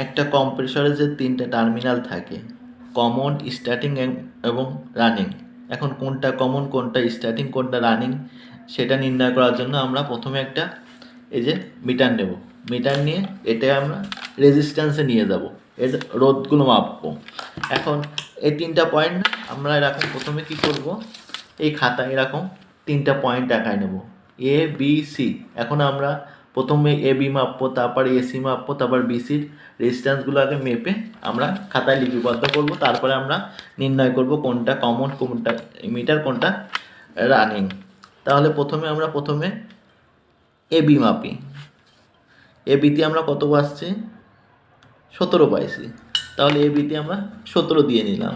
একটা কম্প্রেসরে যে তিনটা টার্মিনাল থাকে, কমন, স্টার্টিং এবং রানিং। এখন কোনটা কমন, কোনটা স্টার্টিং, কোনটা রানিং সেটা নির্ণয় করার জন্য আমরা প্রথমে একটা এই যে মিটার নেব। মিটার নিয়ে এটা আমরা রেজিস্ট্যান্সে নিয়ে যাব, এর রোধগুলো মাপবো। এখন এই তিনটা পয়েন্ট আমরা এরকম প্রথমে কি করব, এই খাতায় এরকম তিনটা পয়েন্ট আঁকায় নেব, এ বি সি। এখন আমরা প্রথমে এ বি মাপবো, তারপর এসি মাপবো, তারপর বিসির রেজিস্ট্যান্সগুলো আগে মেপে আমরা খাতায় লিপিবদ্ধ করব। তারপরে আমরা নির্ণয় করব কোনটা কমন, কোনটা মিটার, কোনটা রানিং। তাহলে প্রথমে এ বি মাপি। এ বিতে আমরা কত পাচ্ছি, 17 পাইছি। তাহলে এ বিতে আমরা 17 দিয়ে নিলাম।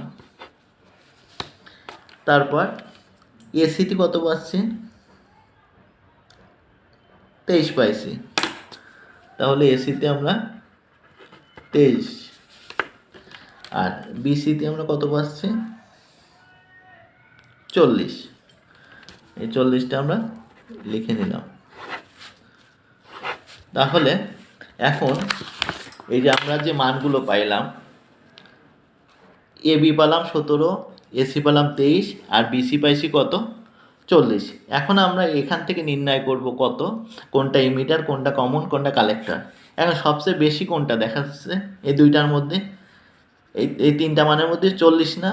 তারপর এসিতে কত পাচ্ছি, 23 পাইছি। তাহলে এসিতে আমরা 23। আর বিসিতে আমরা কত পাচ্ছি, 40। এই 40টা আমরা লিখে নিলাম। তাহলে এখন এই যে আমরা যে মানগুলো পাইলাম, এ বি পেলাম 17, এসি পেলাম 23, আর বিসি পাইছি কত, 40। এখন আমরা এখান থেকে নির্ণয় করব কত, কোনটা ইমিটার, কোনটা কমন, কোনটা কালেক্টর। এখন সবচেয়ে বেশি কোনটা দেখা যাচ্ছে এই দুইটার মধ্যে, এই তিনটা মানের মধ্যে 40 না?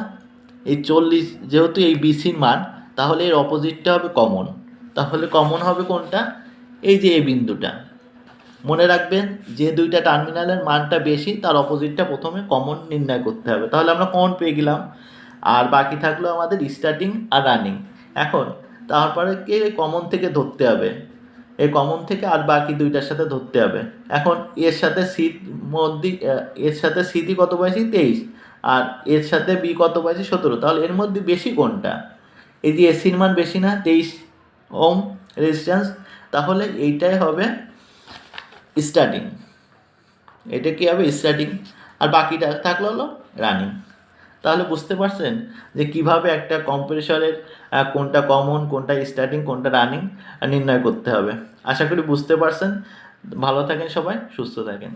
এই 40 যেহেতু এই বিসির মান, তাহলে এর অপোজিটটা হবে কমন। তাহলে কমন হবে কোনটা, এই যে এই বিন্দুটা। মনে রাখবেন যে দুইটা টার্মিনালের মানটা বেশি তার অপোজিটটা প্রথমে কমন নির্ণয় করতে হবে। তাহলে আমরা কমন পেয়ে গেলাম, আর বাকি থাকলো আমাদের স্টার্টিং আর রানিং। এখন তারপরে কি কমন থেকে ধরতে হবে, এই কমন থেকে আর বাকি দুইটার সাথে ধরতে হবে। এখন এর সাথে সি মধ্যে, এর সাথে সিটি কত পাইছি, 23, আর এর সাথে বি কত পাইছি, 17। তাহলে এর মধ্যে বেশি কোনটা, এই যে এসির মান বেশি না, 23 ওম রেজিস্ট্যান্স। তাহলে এইটাই হবে স্টার্টিং, এটা কি হবে স্টার্টিং, আর বাকিটা থাকলো হলো রানিং। তাহলে বুঝতে পারছেন যে কিভাবে একটা কম্প্রেসরের কোনটা কমন, কোনটা স্টার্টিং, কোনটা রানিং নির্ণয় করতে হবে। আশা করি বুঝতে পারছেন। ভালো থাকেন সবাই, সুস্থ থাকেন।